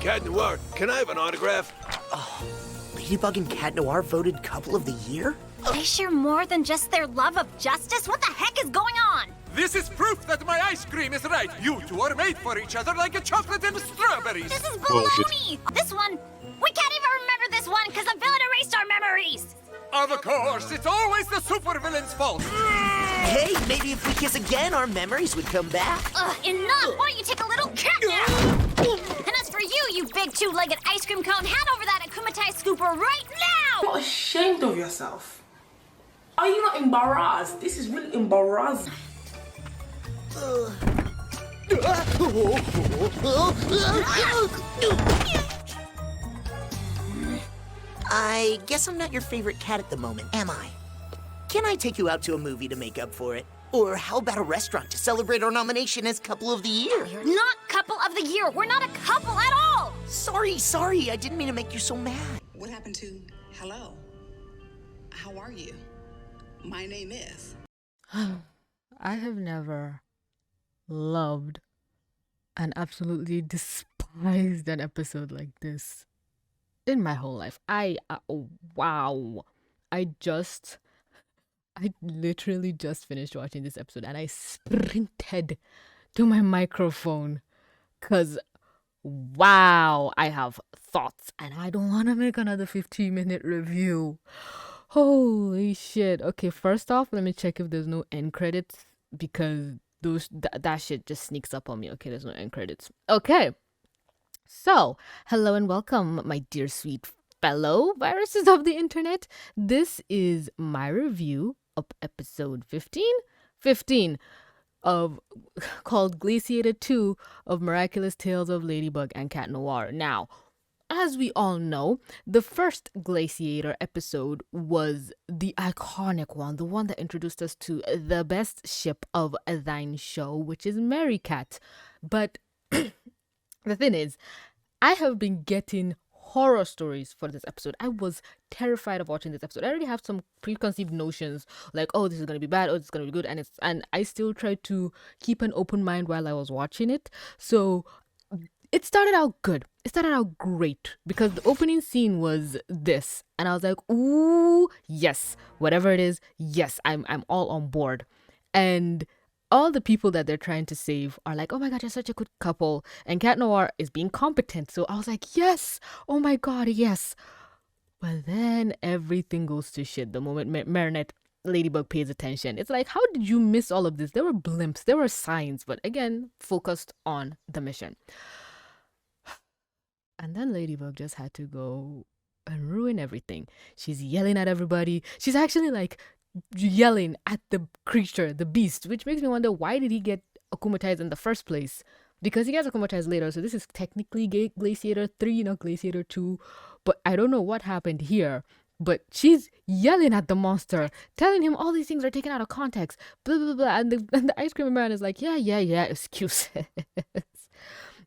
Cat Noir, can I have an autograph? Ladybug and Cat Noir voted Couple of the Year? They share more than just their love of justice? What the heck is going on? This is proof that my ice cream is right. You two are made for each other like a chocolate and strawberries. This is baloney! This one, we can't even remember this one because the villain erased our memories! Of course, it's always the supervillain's fault. Hey, maybe if we kiss again, our memories would come back. Enough! Why don't you take a little cat nap? And as for you, you big two-legged ice cream cone, hand over that akumatai scooper right now! You're not ashamed of yourself. Are you not embarrassed? This is really embarrassing. I guess I'm not your favorite cat at the moment, am I? Can I take you out to a movie to make up for it? Or how about a restaurant to celebrate our nomination as Couple of the Year? You're not Couple of the Year! We're not a couple at all! Sorry, I didn't mean to make you so mad. What happened to hello? How are you? My name is. I have never loved and absolutely despised an episode like this in my whole life. Wow. I literally just finished watching this episode and I sprinted to my microphone because, wow, I have thoughts and I don't want to make another 15-minute review. Holy shit. Okay, first off, let me check if there's no end credits because that shit just sneaks up on me. Okay, there's no end credits. Okay. So, hello and welcome, my dear sweet fellow viruses of the internet. This is my review of episode 15 of called Glaciator 2 of Miraculous Tales of Ladybug and Cat Noir. Now, as we all know, the first Glaciator episode was the iconic one, the one that introduced us to the best ship of thine show, which is Marichat. But the thing is, I have been getting horror stories for this episode. I was terrified of watching this episode. I already have some preconceived notions like, oh, this is going to be bad, oh, this is going to be good. And I still tried to keep an open mind while I was watching it. So it started out good. It started out great because the opening scene was this. And I was like, ooh, yes, whatever it is, yes, I'm all on board. And all the people that they're trying to save are like, oh my god, you're such a good couple. And Cat Noir is being competent. So I was like, yes, oh my god, yes. But then everything goes to shit the moment Marinette Ladybug pays attention. It's like, how did you miss all of this? There were blimps, there were signs, but again, focused on the mission. And then Ladybug just had to go and ruin everything. She's yelling at everybody. She's actually like yelling at the creature, the beast, which makes me wonder, why did he get akumatized in the first place? Because he gets akumatized later, so this is technically Glaciator 3, not Glaciator 2. But I don't know what happened here. But she's yelling at the monster, telling him all these things are taken out of context, blah, blah, blah. And the ice cream man is like, yeah, excuses.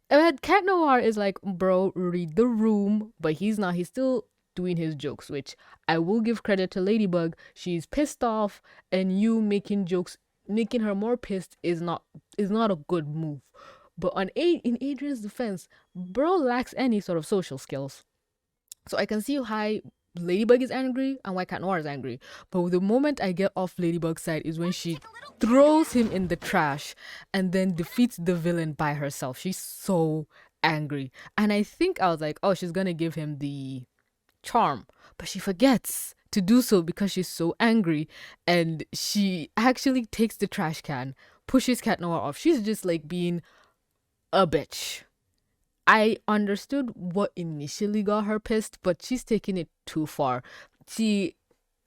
And Cat Noir is like, bro, read the room. But he's not. He's still doing his jokes, which I will give credit to Ladybug. She's pissed off, and you making jokes, making her more pissed is not a good move. But in Adrien's defense, bro lacks any sort of social skills. So I can see why Ladybug is angry and why Cat Noir is angry. But the moment I get off Ladybug's side is when she throws him in the trash and then defeats the villain by herself. She's so angry. And I think I was like, oh, she's gonna give him the charm. But she forgets to do so because she's so angry. And she actually takes the trash can, pushes Cat Noir off. She's just like being a bitch. I understood what initially got her pissed, but she's taking it too far. Here's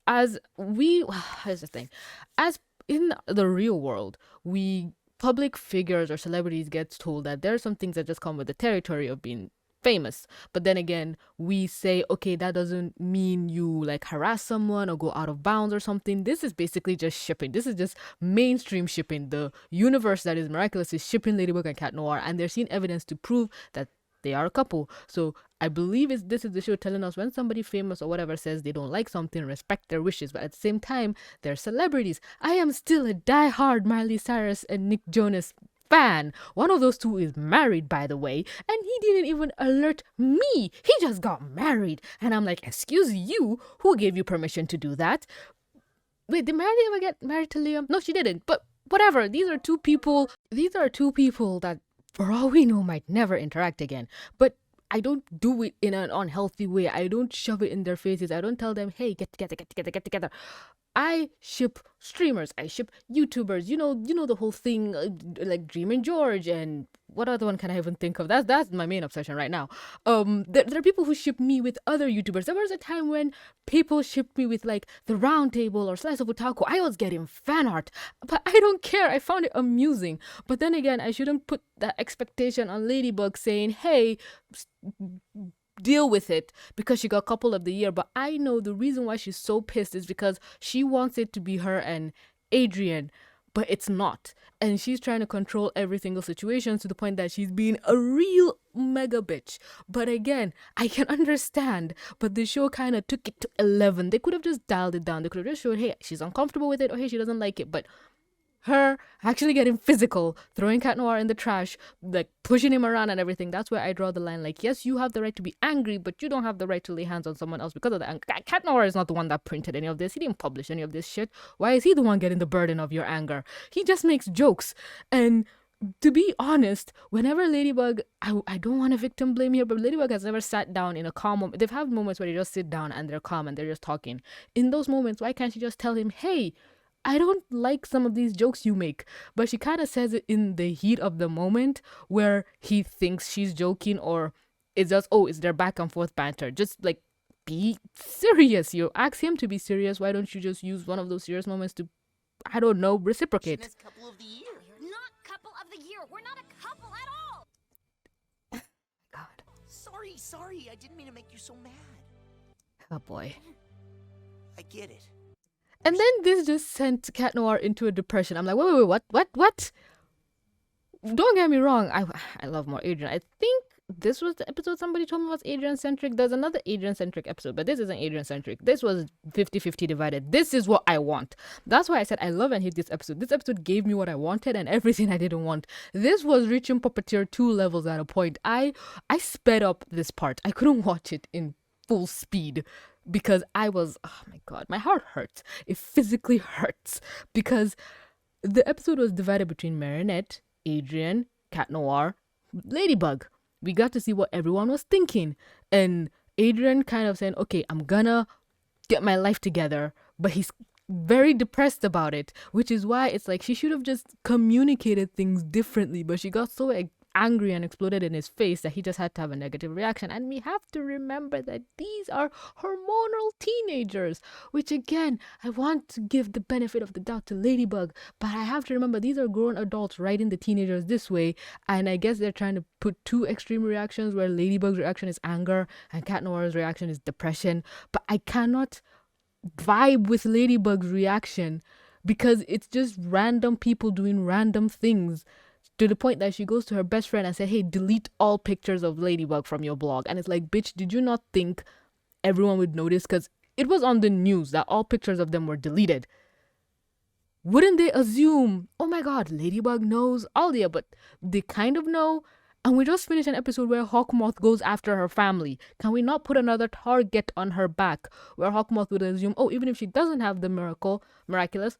the thing. As in the real world, public figures or celebrities gets told that there are some things that just come with the territory of being famous. But then again, we say, okay, that doesn't mean you like harass someone or go out of bounds or something. This is basically just shipping. This is just mainstream shipping. The universe that is Miraculous is shipping Ladybug and Cat Noir, and they're seeing evidence to prove that they are a couple. So I believe this is the show telling us when somebody famous or whatever says they don't like something, respect their wishes. But at the same time, they're celebrities. I am still a die-hard Miley Cyrus and Nick Jonas fan. One of those two is married, by the way, and he didn't even alert me. He just got married. And I'm like, excuse you, who gave you permission to do that? Wait, did Mary ever get married to Liam? No, she didn't. But whatever. These are two people that, for all we know, might never interact again. But I don't do it in an unhealthy way. I don't shove it in their faces. I don't tell them, hey, get together. I ship streamers. I ship YouTubers. You know the whole thing, like Dream and George, and what other one can I even think of? That's my main obsession right now. There are people who ship me with other YouTubers. There was a time when people shipped me with like the Round Table or Slice of Otaku. I was getting fan art, but I don't care. I found it amusing. But then again, I shouldn't put that expectation on Ladybug saying, hey, deal with it, because she got couple of the year. But I know the reason why she's so pissed is because she wants it to be her and Adrien, but it's not, and she's trying to control every single situation to the point that she's being a real mega bitch. But again, I can understand, but the show kind of took it to 11. They could have just dialed it down. They could have just showed, hey, she's uncomfortable with it, or hey, she doesn't like it. But her actually getting physical, throwing Cat Noir in the trash, like pushing him around and everything, that's where I draw the line. Like, yes, you have the right to be angry, but you don't have the right to lay hands on someone else because of that. Cat Noir is not the one that printed any of this. He didn't publish any of this shit. Why is he the one getting the burden of your anger? He just makes jokes. And to be honest, whenever Ladybug, I don't want to victim blame here, but Ladybug has never sat down in a calm moment. They've had moments where they just sit down and they're calm and they're just talking. In those moments, why can't she just tell him, hey, I don't like some of these jokes you make? But she kind of says it in the heat of the moment where he thinks she's joking, or it's just, oh, it's their back and forth banter. Just like, be serious. You ask him to be serious. Why don't you just use one of those serious moments to, I don't know, reciprocate? Couple of the year. You're not couple of the year. We're not a couple at all. God. Sorry. I didn't mean to make you so mad. Oh boy. I get it. And then this just sent Cat Noir into a depression. I'm like, wait, what? Don't get me wrong, I love more Adrien. I think this was the episode somebody told me was Adrien-centric. There's another Adrien-centric episode, but this isn't Adrien-centric. This was 50-50 divided. This is what I want. That's why I said I love and hate this episode. This episode gave me what I wanted and everything I didn't want. This was reaching Puppeteer 2 levels at a point. I sped up this part. I couldn't watch it in full speed, because I was, oh my god, my heart hurts. It physically hurts, because the episode was divided between Marinette, Adrien, Cat Noir, Ladybug. We got to see what everyone was thinking, and Adrien kind of saying, okay, I'm gonna get my life together, but he's very depressed about it, which is why it's like she should have just communicated things differently, but she got so angry and exploded in his face that he just had to have a negative reaction. And we have to remember that these are hormonal teenagers, which again, I want to give the benefit of the doubt to Ladybug, but I have to remember these are grown adults writing the teenagers this way, and I guess they're trying to put two extreme reactions where Ladybug's reaction is anger and Cat Noir's reaction is depression. But I cannot vibe with Ladybug's reaction because it's just random people doing random things, to the point that she goes to her best friend and said, hey, delete all pictures of Ladybug from your blog. And it's like, bitch, did you not think everyone would notice? Because it was on the news that all pictures of them were deleted. Wouldn't they assume, oh my god, Ladybug knows Alya? But they kind of know. And we just finished an episode where Hawkmoth goes after her family. Can we not put another target on her back where Hawkmoth would assume, oh, even if she doesn't have the miraculous,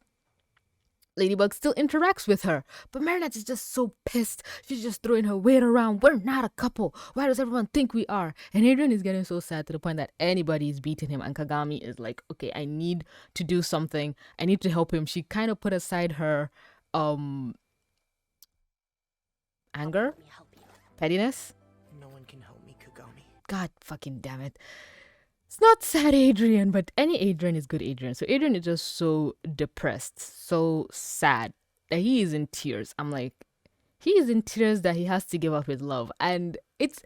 Ladybug still interacts with her. But Marinette is just so pissed. She's just throwing her weight around. We're not a couple. Why does everyone think we are? And Adrien is getting so sad to the point that anybody is beating him. And Kagami is like, okay, I need to do something. I need to help him. She kind of put aside her anger, pettiness. No one can help me, Kagami. God fucking damn it. It's not sad Adrien, but any Adrien is good Adrien. So Adrien is just so depressed, so sad that he is in tears. I'm like, he is in tears that he has to give up his love. And it's,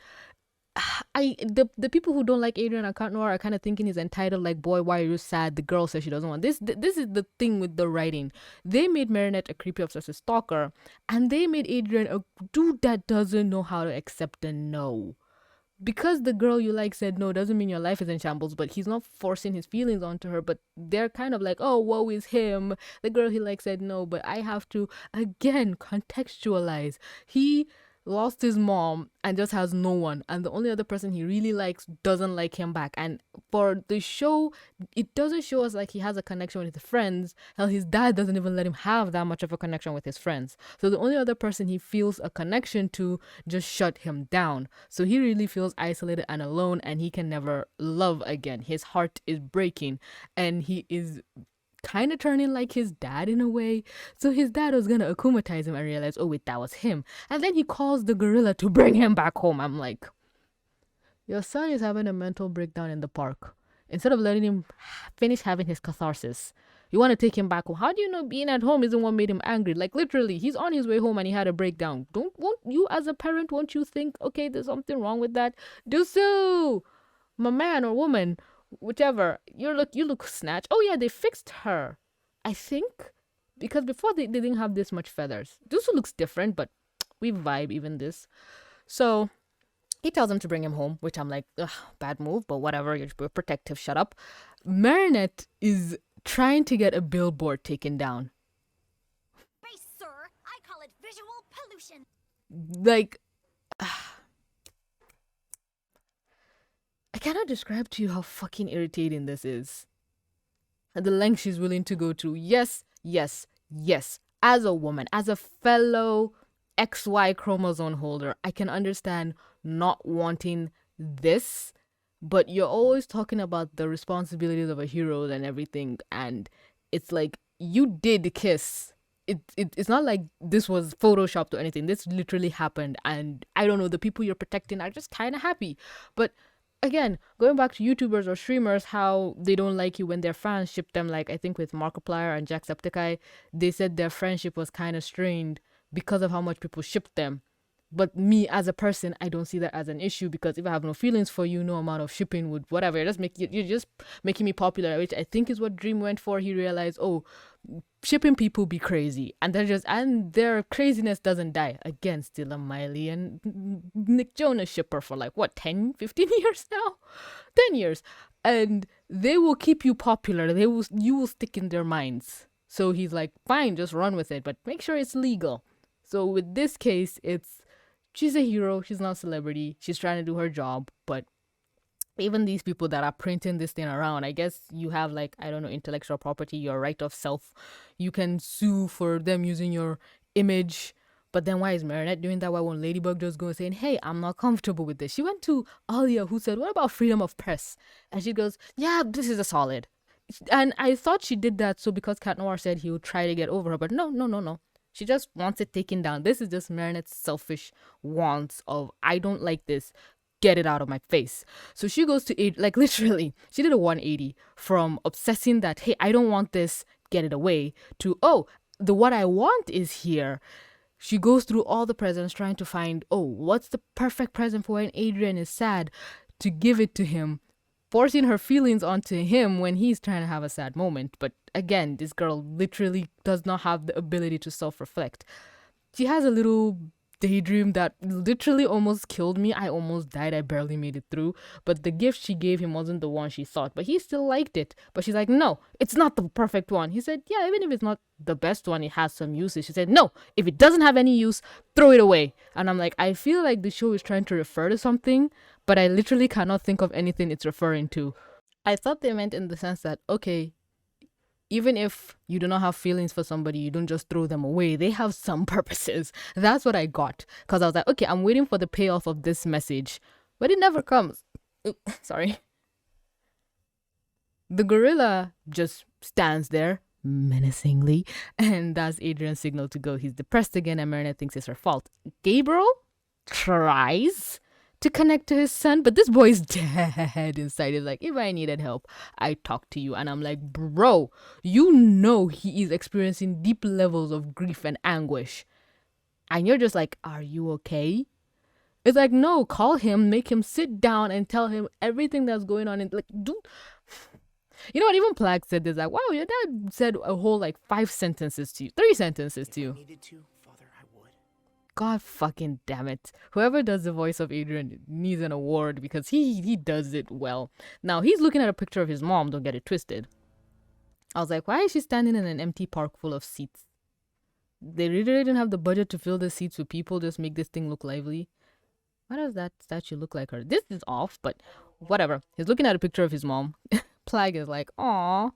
the people who don't like Adrien and Cat Noir are kind of thinking he's entitled, like, boy, why are you sad? The girl says she doesn't want this. This is the thing with the writing. They made Marinette a creepy obsessive stalker, and they made Adrien a dude that doesn't know how to accept a no. because the girl you like said no doesn't mean your life is in shambles, but he's not forcing his feelings onto her, but they're kind of like, oh, woe is him. The girl he likes said no, but I have to, again, contextualize. He lost his mom and just has no one, and the only other person he really likes doesn't like him back. And for the show, it doesn't show us like he has a connection with his friends. Hell, his dad doesn't even let him have that much of a connection with his friends, so the only other person he feels a connection to just shut him down. So he really feels isolated and alone, and he can never love again. His heart is breaking, and he is kind of turning like his dad in a way. So his dad was gonna akumatize him and realize, oh wait, that was him. And then he calls the gorilla to bring him back home. I'm like, your son is having a mental breakdown in the park. Instead of letting him finish having his catharsis, you want to take him back home. How do you know being at home isn't what made him angry? Like literally, he's on his way home and he had a breakdown. Won't you as a parent, won't you think, okay, there's something wrong with that? Do so, my man or woman, whichever. You look snatched. Oh yeah, they fixed her, I think, because before they didn't have this much feathers. This looks different, but we vibe even this. So he tells him to bring him home, which I'm like, ugh, bad move, but whatever, you're protective, shut up. Marinette is trying to get a billboard taken down. Space, sir. I call it visual pollution. Like, I cannot describe to you how fucking irritating this is. And the length she's willing to go to. Yes, yes, yes. As a woman, as a fellow XY chromosome holder, I can understand not wanting this, but you're always talking about the responsibilities of a hero and everything, and it's like, you did kiss. It's not like this was photoshopped or anything. This literally happened, and I don't know, the people you're protecting are just kind of happy. But again, going back to YouTubers or streamers, how they don't like you when their fans ship them, like I think with Markiplier and Jacksepticeye, they said their friendship was kind of strained because of how much people shipped them. But me as a person, I don't see that as an issue, because if I have no feelings for you, no amount of shipping would whatever. You're just making me popular, which I think is what Dream went for. He realized, oh, shipping people be crazy, and their craziness doesn't die. Again, still a Miley and Nick Jonas shipper for like what, 10, 15 years now? 10 years. And they will keep you popular. You will stick in their minds. So he's like, fine, just run with it, but make sure it's legal. So with this case, she's a hero, she's not a celebrity, she's trying to do her job, but even these people that are printing this thing around, I guess you have like, I don't know, intellectual property, your right of self. You can sue for them using your image. But then why is Marinette doing that? Why won't Ladybug just go and saying, hey, I'm not comfortable with this? She went to Alya, who said, what about freedom of press? And she goes, yeah, this is a solid. And I thought she did that so because Cat Noir said he would try to get over her, but no. She just wants it taken down. This is just Marinette's selfish wants of, I don't like this, get it out of my face. So she goes to, like literally, she did a 180 from obsessing that, hey, I don't want this, get it away, to, oh, the what I want is here. She goes through all the presents trying to find, oh, what's the perfect present for when Adrien is sad, to give it to him, forcing her feelings onto him when he's trying to have a sad moment. But again, this girl literally does not have the ability to self-reflect. She has a little daydream that literally almost killed me. I almost died. I barely made it through. But the gift she gave him wasn't the one she thought. But he still liked it. But she's like, no, it's not the perfect one. He said, yeah, even if it's not the best one, it has some uses. She said, no, if it doesn't have any use, throw it away. And I'm like, I feel like the show is trying to refer to something, but I literally cannot think of anything it's referring to. I thought they meant in the sense that, okay, even if you do not have feelings for somebody, you don't just throw them away. They have some purposes. That's what I got. Because I was like, okay, I'm waiting for the payoff of this message. But it never comes. Sorry. The gorilla just stands there menacingly. And that's Adrien's signal to go. He's depressed again and Marinette thinks it's her fault. Gabriel tries to connect to his son, but this boy's dead inside. He's like, if I needed help, I'd talk to you. And I'm like, bro, you know he is experiencing deep levels of grief and anguish. And you're just like, are you okay? It's like, no, call him, make him sit down and tell him everything that's going on. And like, dude, you know what? Even Plague said this, like, wow, your dad said a whole like 3 sentences to you. If I needed to, Father, I would. God fucking damn it. Whoever does the voice of Adrien needs an award because he does it well. Now, he's looking at a picture of his mom, don't get it twisted. I was like, why is she standing in an empty park full of seats? They really didn't have the budget to fill the seats with people, just make this thing look lively. Why does that statue look like her? This is off, but whatever. He's looking at a picture of his mom. Plag is like, aw.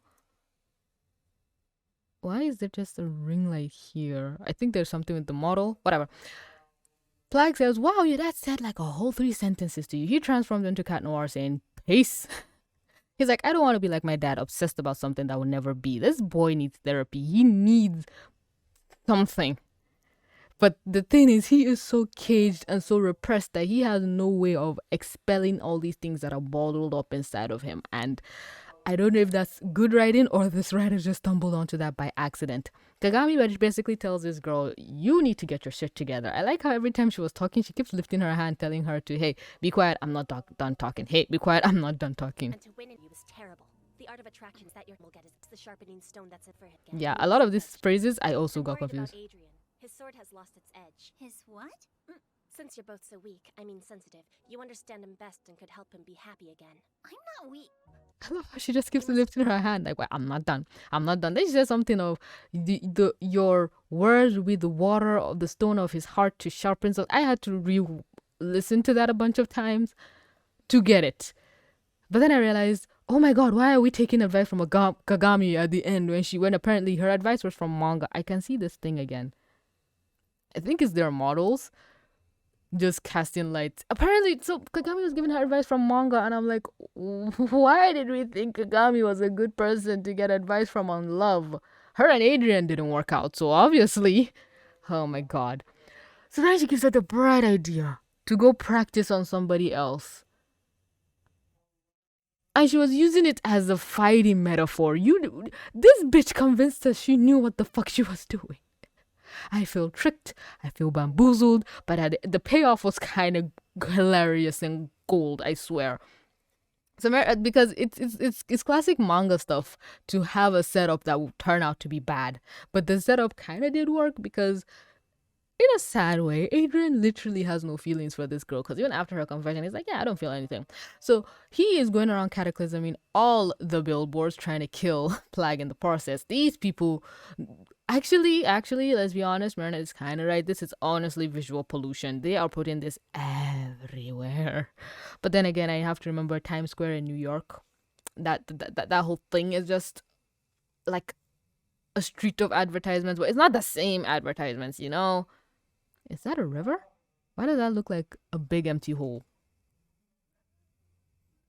Why is there just a ring light here? I think there's something with the model. Whatever. Plag says, wow, your dad said like a whole 3 sentences to you. He transformed into Cat Noir saying, peace. He's like, I don't want to be like my dad, obsessed about something that will never be. This boy needs therapy. He needs something. But the thing is, he is so caged and so repressed that he has no way of expelling all these things that are bottled up inside of him. And I don't know if that's good writing or this writer just stumbled onto that by accident. Kagami basically tells this girl, you need to get your shit together. I like how every time she was talking, she keeps lifting her hand, telling her to, hey, be quiet, I'm not done talking. Hey, be quiet, I'm not done talking. And to win in you is terrible. The art of attraction is that your will get is the sharpening stone that's it for him. Yeah, a lot of these phrases I also got confused. Adrien. His sword has lost its edge. His what? Since you're both so weak, I mean sensitive, you understand him best and could help him be happy again. I'm not weak. I love how she just keeps lifting her hand like, well, I'm not done. I'm not done. Then she says something of your words with the water of the stone of his heart to sharpen. So I had to re-listen to that a bunch of times to get it. But then I realized, oh my god, why are we taking advice from a Kagami at the end when apparently her advice was from manga? I can see this thing again. I think it's their models just casting lights. Apparently, so Kagami was giving her advice from manga, and I'm like, why did we think Kagami was a good person to get advice from on love? Her and Adrien didn't work out, so obviously. Oh my god. So then she gives her the bright idea to go practice on somebody else. And she was using it as a fighting metaphor. This bitch convinced us she knew what the fuck she was doing. I feel tricked, I feel bamboozled, but the payoff was kind of hilarious and gold, I swear. So because it's classic manga stuff to have a setup that will turn out to be bad, but the setup kind of did work because, in a sad way, Adrien literally has no feelings for this girl because even after her confession, he's like, yeah, I don't feel anything. So he is going around cataclysming all the billboards trying to kill Plag in the process. These people, actually, let's be honest, Marina is kind of right. This is honestly visual pollution. They are putting this everywhere. But then again, I have to remember Times Square in New York. That whole thing is just like a street of advertisements, but it's not the same advertisements, you know? Is that a river? Why does that look like a big empty hole?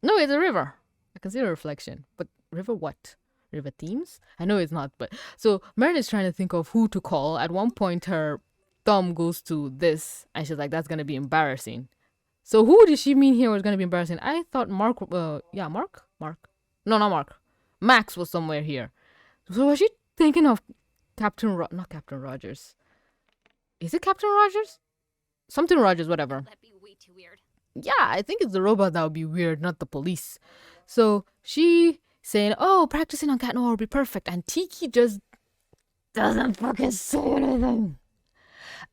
No, it's a river. I can see a reflection. But river what? River Themes? I know it's not, but... So, Marin is trying to think of who to call. At one point, her thumb goes to this, and she's like, that's going to be embarrassing. So, who did she mean here was going to be embarrassing? I thought Mark... Mark? No, not Mark. Max was somewhere here. So, was she thinking of not Captain Rogers. Is it Captain Rogers? Something Rogers, whatever. That'd be way too weird. Yeah, I think it's the robot that would be weird, not the police. So she saying, oh, practicing on Cat Noir would be perfect. And Tiki just doesn't fucking say anything.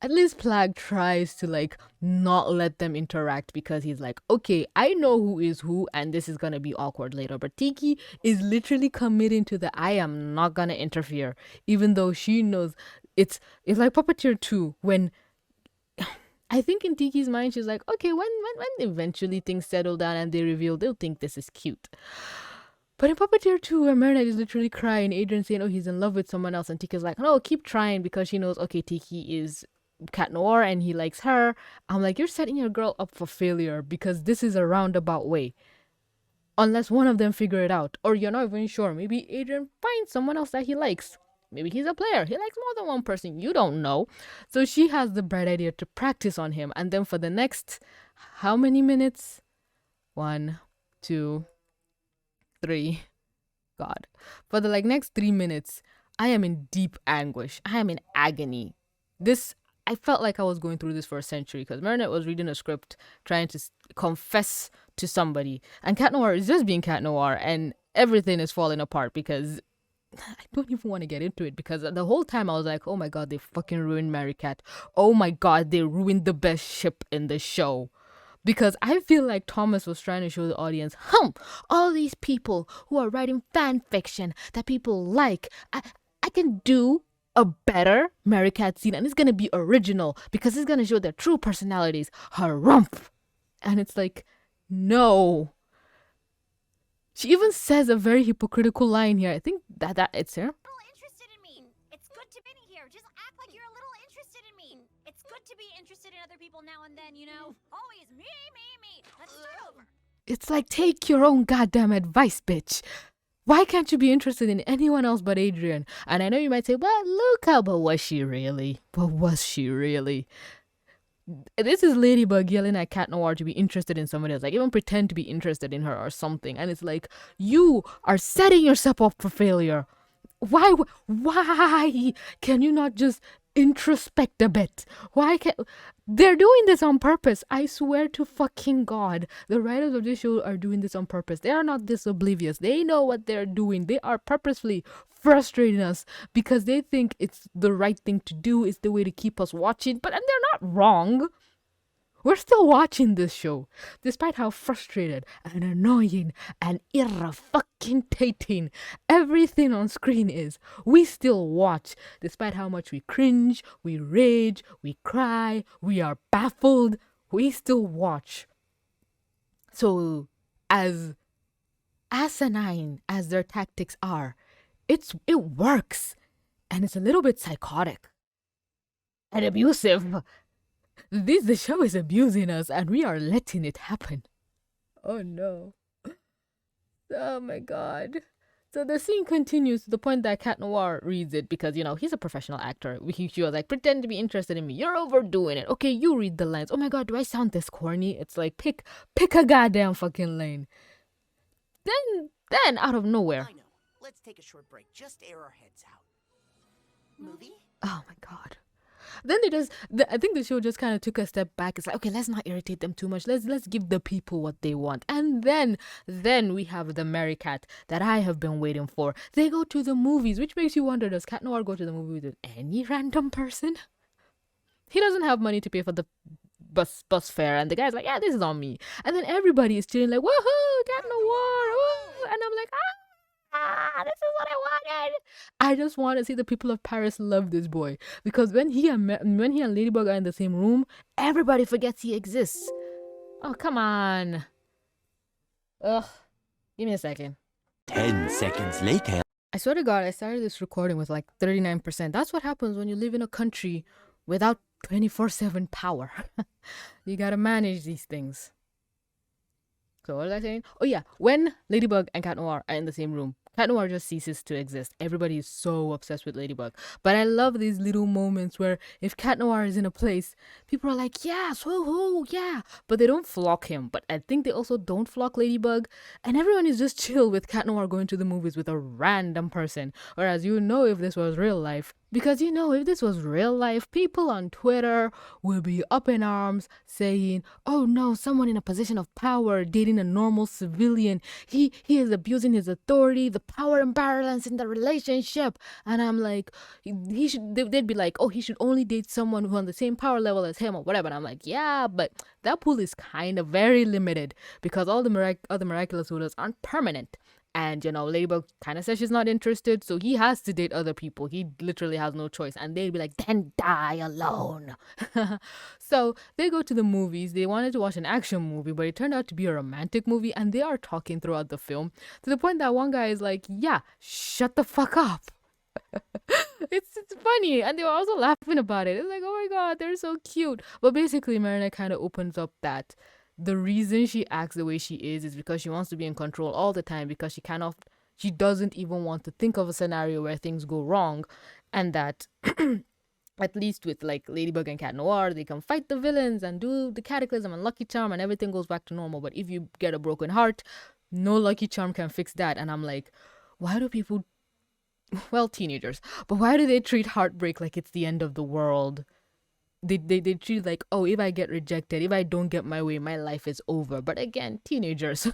At least Plag tries to like not let them interact because he's like, okay, I know who is who and this is gonna be awkward later. But Tiki is literally committing to the I am not gonna interfere, even though she knows it's like Puppeteer 2 when I think in Tiki's mind she's like, okay, when eventually things settle down and they reveal, they'll think this is cute. But in Puppeteer 2, where Marinette is literally crying, Adrien saying, oh, he's in love with someone else, and Tiki's like, no, keep trying, because she knows, okay, Tiki is Cat Noir and he likes her. I'm like, you're setting your girl up for failure because this is a roundabout way. Unless one of them figure it out. Or you're not even sure. Maybe Adrien finds someone else that he likes. Maybe he's a player. He likes more than one person. You don't know. So she has the bright idea to practice on him. And then for the next, how many minutes? 1, 2, 3. God. For the next 3 minutes, I am in deep anguish. I am in agony. I felt like I was going through this for a century because Marinette was reading a script trying to confess to somebody. And Cat Noir is just being Cat Noir and everything is falling apart because I don't even want to get into it because the whole time I was like, oh my god, they fucking ruined Marichat. Oh my god, they ruined the best ship in the show. Because I feel like Thomas was trying to show the audience, all these people who are writing fan fiction that people like, I can do a better Marichat scene and it's going to be original because it's going to show their true personalities. Harumph! And it's like, no. She even says a very hypocritical line here. I think that it's her. Interested in me. It's good to be here. Just act like you're a little interested in me. It's good to be interested in other people now and then, you know? Always me. Let's start over. It's like, take your own goddamn advice, bitch. Why can't you be interested in anyone else but Adrien? And I know you might say, well, Luca, but was she really? But was she really? This is Ladybug yelling at Cat Noir to be interested in somebody else. Like, even pretend to be interested in her or something. And it's like, you are setting yourself up for failure. Why can you not just introspect a bit? Why can't... They're doing this on purpose. I swear to fucking God. The writers of this show are doing this on purpose. They are not this oblivious. They know what they're doing. They are purposefully frustrating us because they think it's the right thing to do. It's the way to keep us watching. But and they're not wrong. We're still watching this show, despite how frustrated and annoying and irritating everything on screen is. We still watch, despite how much we cringe, we rage, we cry, we are baffled. We still watch. So, as asinine as their tactics are, it works, and it's a little bit psychotic and abusive. The show is abusing us and we are letting it happen. Oh no. Oh my god. So the scene continues to the point that Cat Noir reads it because, you know, he's a professional actor. She was like, pretend to be interested in me. You're overdoing it. Okay, you read the lines. Oh my god, do I sound this corny? It's like, pick a goddamn fucking lane. Then out of nowhere. I know. Let's take a short break. Just air our heads out. Movie? Oh my god. Then I think the show just kind of took a step back. It's like, okay, let's not irritate them too much. Let's give the people what they want. And then we have the Marichat that I have been waiting for. They go to the movies, which makes you wonder, does Cat Noir go to the movie with any random person? He doesn't have money to pay for the bus fare, and the guy's like, yeah, this is on me. And then everybody is cheering like, woohoo, Cat Noir, woo! And I'm like, this is what I wanted. I just want to see the people of Paris love this boy, because when he and Ladybug are in the same room, everybody forgets he exists. Oh, come on. Ugh. Give me a second. 10 seconds later. I swear to God, I started this recording with like 39%. That's what happens when you live in a country without 24/7 power. You gotta manage these things. So what was I saying? Oh yeah, when Ladybug and Cat Noir are in the same room, Cat Noir just ceases to exist. Everybody is so obsessed with Ladybug. But I love these little moments where if Cat Noir is in a place, people are like, yes, woohoo, yeah. But they don't flock him. But I think they also don't flock Ladybug. And everyone is just chill with Cat Noir going to the movies with a random person. Whereas you know, if this was real life, because you know, if this was real life, people on Twitter will be up in arms saying, oh no, someone in a position of power dating a normal civilian. He is abusing his authority, the power imbalance in the relationship. And I'm like, they'd be like, oh, he should only date someone who's on the same power level as him or whatever. And I'm like, yeah, but that pool is kind of very limited because all the other Miraculous Widows aren't permanent. And, you know, Ladybug kind of says she's not interested, so he has to date other people. He literally has no choice. And they'd be like, then die alone. So they go to the movies. They wanted to watch an action movie, but it turned out to be a romantic movie. And they are talking throughout the film to the point that one guy is like, yeah, shut the fuck up. It's funny. And they were also laughing about it. It's like, oh my God, they're so cute. But basically, Marina kind of opens up that the reason she acts the way she is because she wants to be in control all the time, because she doesn't even want to think of a scenario where things go wrong, and that at least with like Ladybug and Cat Noir, they can fight the villains and do the cataclysm and Lucky Charm and everything goes back to normal. But if you get a broken heart, no Lucky Charm can fix that. And I'm like, why do people, well, teenagers, but why do they treat heartbreak like it's the end of the world? they treat it like, oh, if I get rejected, if I don't get my way, my life is over. But again, teenagers.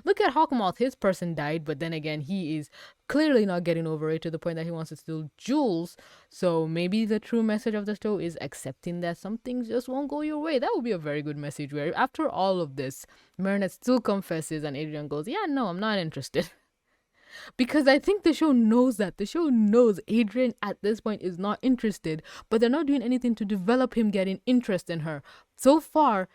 Look at Hawkmoth. His person died, but then again, he is clearly not getting over it to the point that he wants to steal Jules. So maybe the true message of the show is accepting that some things just won't go your way. That would be a very good message, where after all of this, Marinette still confesses and Adrien goes, yeah, no, I'm not interested. Because I think the show knows that. The show knows Adrien at this point is not interested, but they're not doing anything to develop him getting interest in her. So far,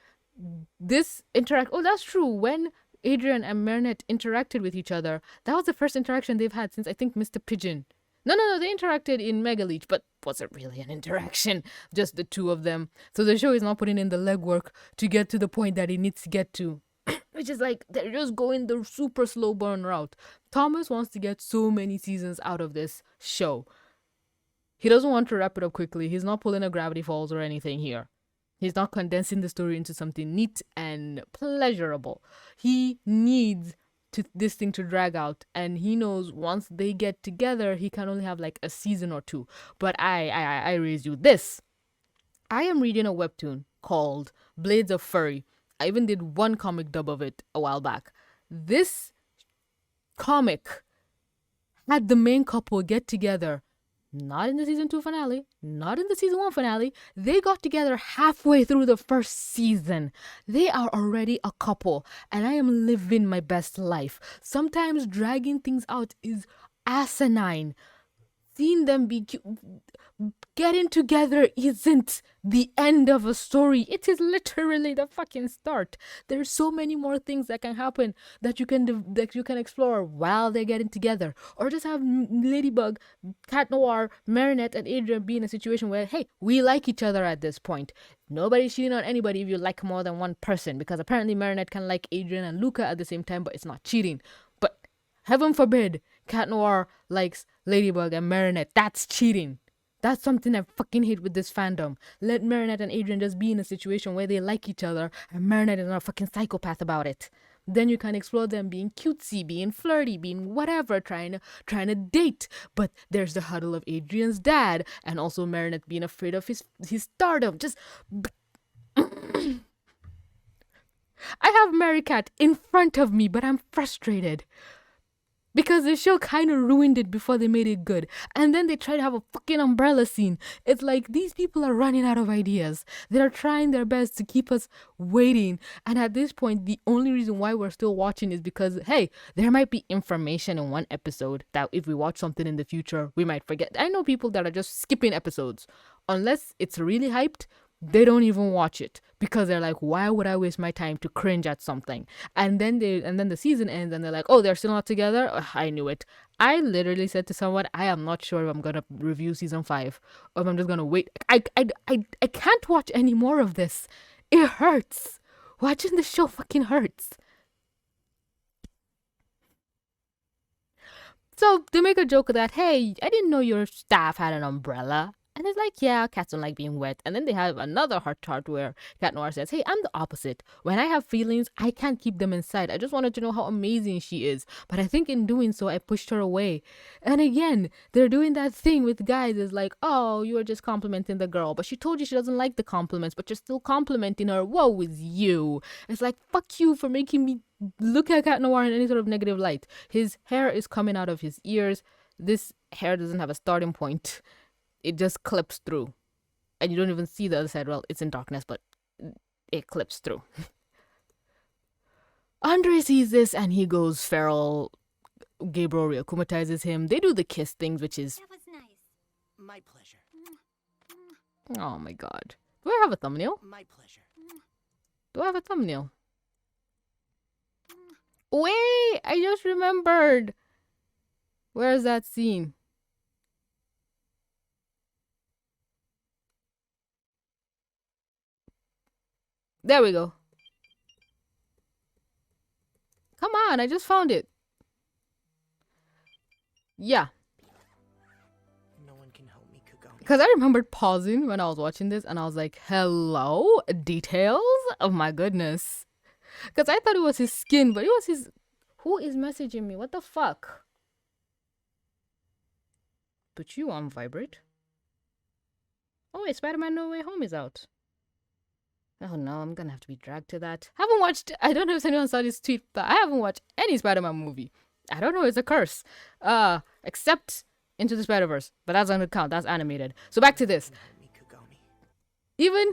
this oh, that's true. When Adrien and Marinette interacted with each other, that was the first interaction they've had since, I think, Mr. Pigeon. No, they interacted in Mega Leech, but was it really an interaction? Just the two of them. So the show is not putting in the legwork to get to the point that it needs to get to. Which is like, they're just going the super slow burn route. Thomas wants to get so many seasons out of this show. He doesn't want to wrap it up quickly. He's not pulling a Gravity Falls or anything here. He's not condensing the story into something neat and pleasurable. He needs this thing to drag out, and he knows once they get together, he can only have like a season or two. But I raise you this. I am reading a webtoon called Blades of Furry. I even did one comic dub of it a while back. This comic had the main couple get together, not in the season 2 finale, not in the season 1 finale. They got together halfway through the first season. They are already a couple, and I am living my best life. Sometimes dragging things out is asinine. Seeing them be cute. Getting together isn't the end of a story. It is literally the fucking start. There's so many more things that can happen that you can explore while they're getting together. Or just have Ladybug, Cat Noir, Marinette, and Adrien be in a situation where, hey, we like each other at this point. Nobody's cheating on anybody if you like more than one person, because apparently Marinette can like Adrien and Luca at the same time, but it's not cheating. But heaven forbid Cat Noir likes Ladybug and Marinette. That's cheating. That's something I fucking hate with this fandom. Let Marinette and Adrien just be in a situation where they like each other and Marinette is not a fucking psychopath about it. Then you can explore them being cutesy, being flirty, being whatever, trying to date. But there's the huddle of Adrien's dad, and also Marinette being afraid of his stardom. Just I have Marichat in front of me, but I'm frustrated. Because the show kind of ruined it before they made it good. And then they try to have a fucking umbrella scene. It's like these people are running out of ideas. They're trying their best to keep us waiting. And at this point, the only reason why we're still watching is because, hey, there might be information in one episode that if we watch something in the future, we might forget. I know people that are just skipping episodes. Unless it's really hyped, they don't even watch it because they're like, why would I waste my time to cringe at something? And then the season ends and they're like, oh, they're still not together? Ugh, I knew it. I literally said to someone, I am not sure if I'm going to review season 5 or if I'm just going to wait. I can't watch any more of this. It hurts. Watching the show fucking hurts. So they make a joke of that, hey, I didn't know your staff had an umbrella. And it's like, yeah, cats don't like being wet. And then they have another heart chart where Cat Noir says, hey, I'm the opposite. When I have feelings, I can't keep them inside. I just wanted to know how amazing she is. But I think in doing so, I pushed her away. And again, they're doing that thing with guys. It's like, oh, you were just complimenting the girl. But she told you she doesn't like the compliments, but you're still complimenting her. Woe is you. It's like, fuck you for making me look at Cat Noir in any sort of negative light. His hair is coming out of his ears. This hair doesn't have a starting point. It just clips through. And you don't even see the other side. Well, it's in darkness, but it clips through. Andre sees this and he goes feral. Gabriel reakumatizes him. They do the kiss things, which is... That was nice. My pleasure. Oh my god. Do I have a thumbnail? My pleasure. Do I have a thumbnail? Wait! I just remembered. Where's that scene? There we go. Come on, I just found it. Yeah. No one can help me, Kagami. Because I remembered pausing when I was watching this and I was like, hello? Details? Oh my goodness. Because I thought it was his skin, but it was his... Who is messaging me? What the fuck? Put you on vibrate. Oh wait, Spider-Man No Way Home is out. Oh no, I'm gonna have to be dragged to that. Haven't watched, I don't know if anyone saw this tweet, but I haven't watched any Spider-Man movie. I don't know, it's a curse. Except Into the Spider-Verse, but that's gonna count, that's animated. So back to this. Even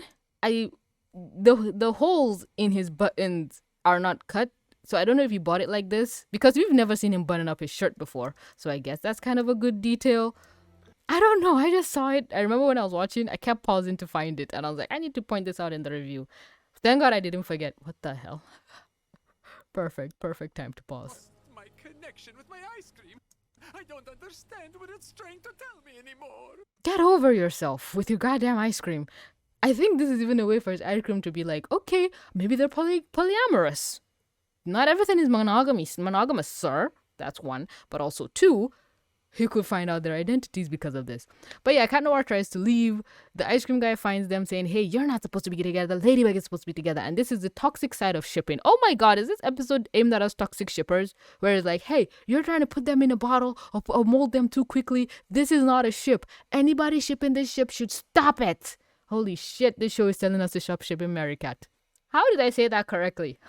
the holes in his buttons are not cut, so I don't know if he bought it like this, because we've never seen him button up his shirt before, so I guess that's kind of a good detail. I don't know, I just saw it. I remember when I was watching, I kept pausing to find it, and I was like, I need to point this out in the review. Thank God I didn't forget. What the hell? Perfect time to pause. My connection with my ice cream. I don't understand what it's trying to tell me anymore. Get over yourself with your goddamn ice cream. I think this is even a way for his ice cream to be like, okay, maybe they're polyamorous. Not everything is monogamous, sir. That's one. But also two, he could find out their identities because of this. But yeah, Cat Noir tries to leave. The ice cream guy finds them saying, hey, you're not supposed to be together. Ladybug is supposed to be together. And this is the toxic side of shipping. Oh my god, is this episode aimed at us toxic shippers? Where it's like, hey, you're trying to put them in a bottle or mold them too quickly. This is not a ship. Anybody shipping this ship should stop it. Holy shit, this show is telling us to stop shipping Marichat. How did I say that correctly?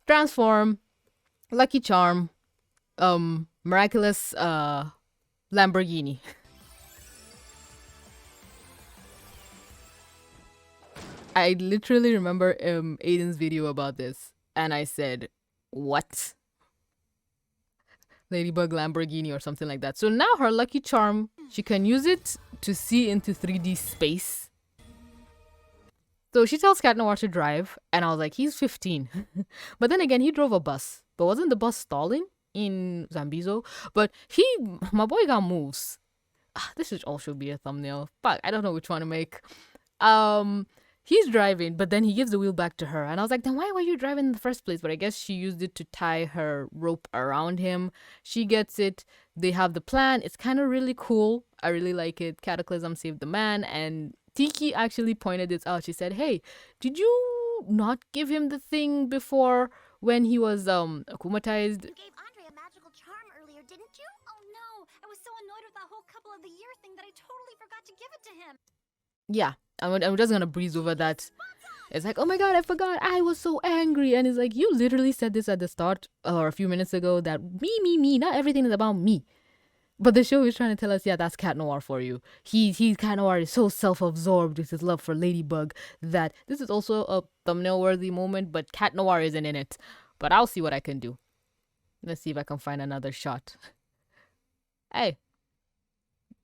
Transform, Lucky Charm, Miraculous Lamborghini. I literally remember Aiden's video about this, and I said, what? Ladybug Lamborghini or something like that. So now her Lucky Charm, she can use it to see into 3D space. So she tells Cat Noir to drive, and I was like, he's 15. But then again, he drove a bus. But wasn't the bus stalling in Zambizo? But my boy got moves. This should also be a thumbnail. Fuck, I don't know which one to make. He's driving, but then he gives the wheel back to her. And I was like, then why were you driving in the first place? But I guess she used it to tie her rope around him. She gets it. They have the plan. It's kind of really cool. I really like it. Cataclysm saved the man. And Tiki actually pointed this out. She said, hey, did you not give him the thing before when he was akumatized? You gave Andre a magical charm earlier, didn't you? Oh no, I was so annoyed with that whole couple of the year thing that I totally forgot to give it to him. Yeah, I'm just gonna breeze over that. It's like, oh my god, I forgot. I was so angry. And it's like, you literally said this at the start or a few minutes ago that me, not everything is about me. But the show is trying to tell us, yeah, that's Cat Noir for you. Cat Noir is so self-absorbed with his love for Ladybug that this is also a thumbnail-worthy moment, but Cat Noir isn't in it. But I'll see what I can do. Let's see if I can find another shot. Hey.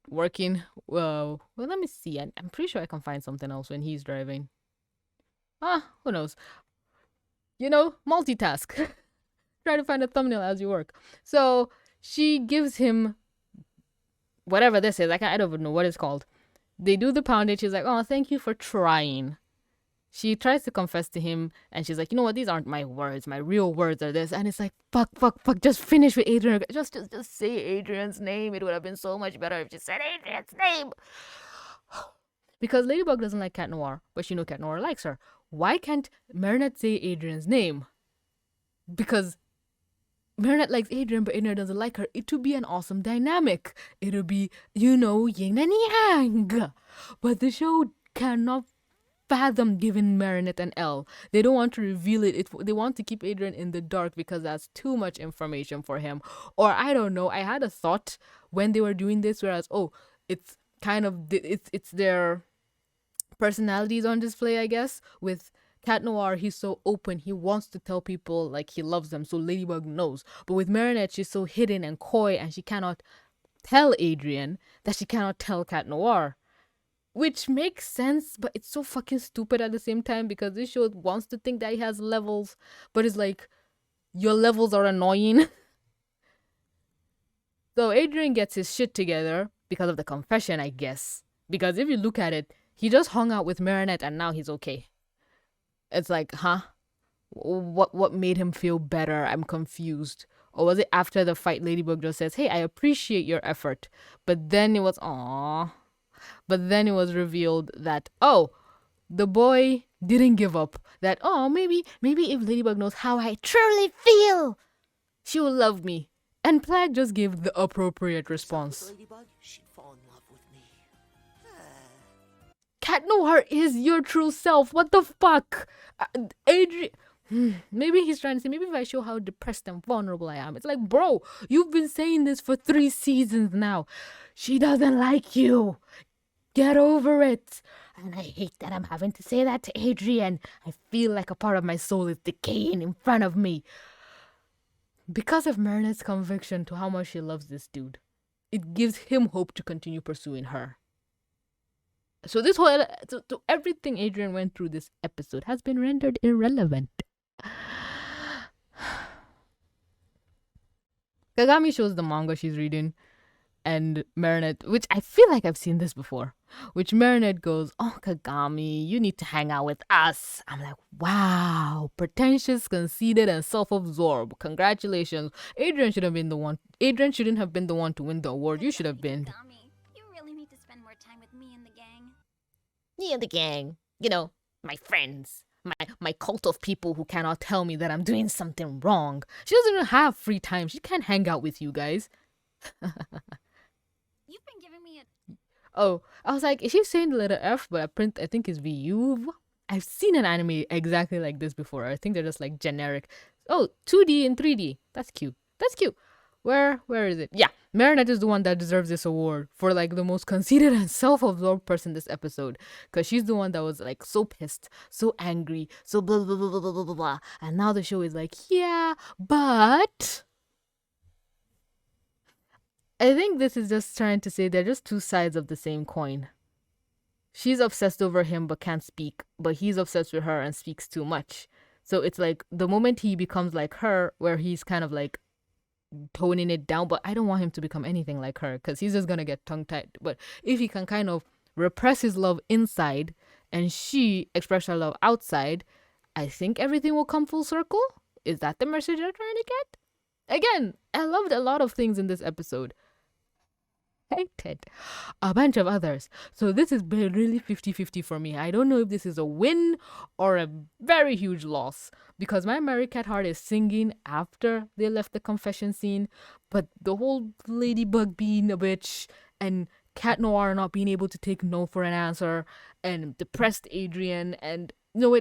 Working. Well, let me see. I'm pretty sure I can find something else when he's driving. Who knows? You know, multitask. Try to find a thumbnail as you work. So she gives him whatever this is. I don't even know what it's called. They do the poundage. She's like, oh, thank you for trying. She tries to confess to him, and she's like, you know what? These aren't my words. My real words are this. And it's like, fuck. Just finish with Adrien. Just say Adrien's name. It would have been so much better if she said Adrien's name. Because Ladybug doesn't like Cat Noir, but she knows Cat Noir likes her. Why can't Marichat say Adrien's name? Because Marichat likes Adrien, but Adrien doesn't like her. It would be an awesome dynamic. It would be, yin and yang. But the show cannot fathom giving Marichat an L. They don't want to reveal it. They want to keep Adrien in the dark because that's too much information for him. Or I don't know. I had a thought when they were doing this, whereas it's kind of it's their personalities on display, I guess. With Cat Noir, he's so open. He wants to tell people like he loves them, so Ladybug knows. But with Marichat, she's so hidden and coy, and she cannot tell Adrien that she cannot tell Cat Noir. Which makes sense, but it's so fucking stupid at the same time because this show wants to think that he has levels, but it's like, your levels are annoying. So Adrien gets his shit together because of the confession, I guess. Because if you look at it, he just hung out with Marichat and now he's okay. It's like, huh? What made him feel better? I'm confused. Or was it after the fight Ladybug just says, hey, I appreciate your effort. But then it was, aww. But then it was revealed that, the boy didn't give up. That, maybe if Ladybug knows how I truly feel, she will love me. And Plaid just gave the appropriate response. Ladybug, she'd fall in love with me. Cat Noir is your true self. What the fuck? Adrien... Maybe he's trying to say, maybe if I show how depressed and vulnerable I am. It's like, bro, you've been saying this for 3 seasons now. She doesn't like you. Get over it. And I hate that I'm having to say that to Adrien. I feel like a part of my soul is decaying in front of me. Because of Marinette's conviction to how much she loves this dude, it gives him hope to continue pursuing her. So this whole, so everything Adrien went through this episode has been rendered irrelevant. Kagami shows the manga she's reading, and Marinette, which I feel like I've seen this before, which Marinette goes, "Oh, Kagami, you need to hang out with us." I'm like, wow, pretentious, conceited, and self-absorbed. Congratulations. Adrien should have been the one. Adrien shouldn't have been the one to win the award. You should have been. Kagami, you really need to spend more time with me and the gang. Me and the gang. You know, my friends. My cult of people who cannot tell me that I'm doing something wrong. She doesn't even have free time. She can't hang out with you guys. You've been giving me a... Oh, I was like, is she saying the letter F, but I think it's VU? I've seen an anime exactly like this before. I think they're just like generic. Oh, 2D and 3D. That's cute. That's cute. Where is it? Yeah, Marinette is the one that deserves this award for like the most conceited and self-absorbed person this episode, because she's the one that was like so pissed, so angry, so blah blah blah blah blah blah blah. And now the show is like, yeah, but I think this is just trying to say they're just two sides of the same coin. She's obsessed over him but can't speak, but he's obsessed with her and speaks too much. So it's like the moment he becomes like her, where he's kind of like toning it down, but I don't want him to become anything like her, because he's just gonna get tongue-tied. But if he can kind of repress his love inside and she express her love outside, I think everything will come full circle. Is that the message they're trying to get? Again, I loved a lot of things in this episode. Hated a bunch of others. So this has been really 50-50 for me. I don't know if this is a win or a very huge loss, because my Marichat heart is singing after they left the confession scene, but the whole Ladybug being a bitch and Cat Noir not being able to take no for an answer, and depressed Adrien, and no,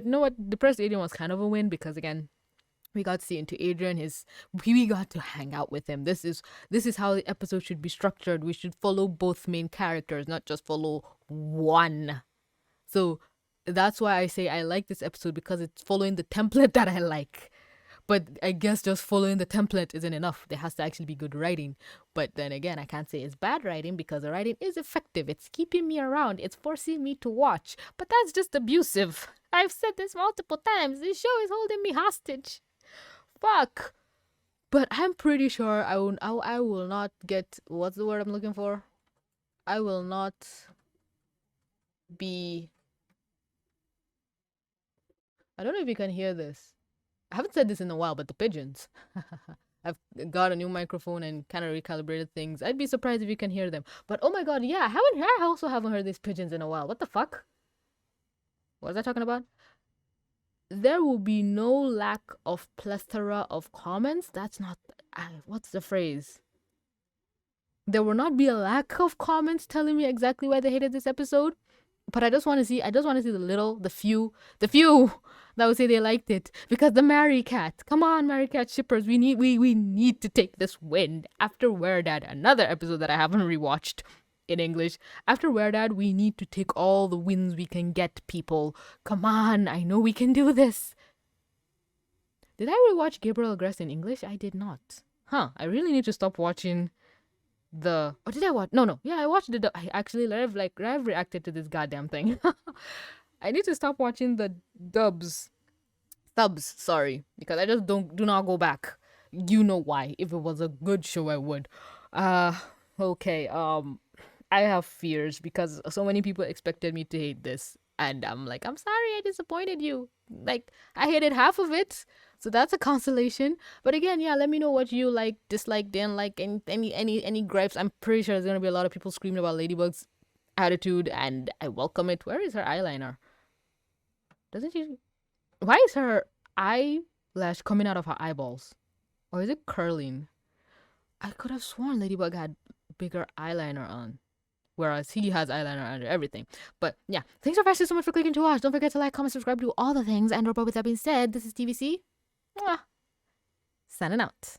depressed Adrien was kind of a win, because again, we got to see into Adrien. We got to hang out with him. This is how the episode should be structured. We should follow both main characters, not just follow one. So that's why I say I like this episode, because it's following the template that I like. But I guess just following the template isn't enough. There has to actually be good writing. But then again, I can't say it's bad writing, because the writing is effective. It's keeping me around. It's forcing me to watch. But that's just abusive. I've said this multiple times. This show is holding me hostage. Fuck. But I'm pretty sure I will not get, what's the word I'm looking for? I will not be, I don't know if you can hear this. I haven't said this in a while, but the pigeons. I've got a new microphone and kind of recalibrated things. I'd be surprised if you can hear them. But oh my god, yeah, I also haven't heard these pigeons in a while. What the fuck? What was I talking about? There will be no lack of plethora of comments. That's not, what's the phrase? There will not be a lack of comments telling me exactly why they hated this episode. But I just want to see the few that would say they liked it. Because the Marichat, come on, Marichat shippers, we need to take this win. After Where Dad, another episode that I haven't rewatched in English. After Where Dad, we need to take all the wins we can get, people. Come on, I know we can do this. Did I rewatch Gabriel Agreste in English? I did not. I really need to stop watching the... Oh, did I watch? No. Yeah, I watched the... I've reacted to this goddamn thing. I need to stop watching the subs, sorry. Because I just do not go back. You know why. If it was a good show, I would. Okay, I have fears because so many people expected me to hate this. And I'm like, I'm sorry I disappointed you. Like, I hated half of it. So that's a consolation. But again, yeah, let me know what you like, dislike, didn't like, any gripes. I'm pretty sure there's going to be a lot of people screaming about Ladybug's attitude, and I welcome it. Where is her eyeliner? Doesn't she... Why is her eyelash coming out of her eyeballs? Or is it curling? I could have sworn Ladybug had bigger eyeliner on. whereas he has eyeliner under everything. But yeah, thanks so much for clicking to watch. Don't forget to like, comment, subscribe, do all the things. And with that being said, this is TVC. Mwah. Signing out.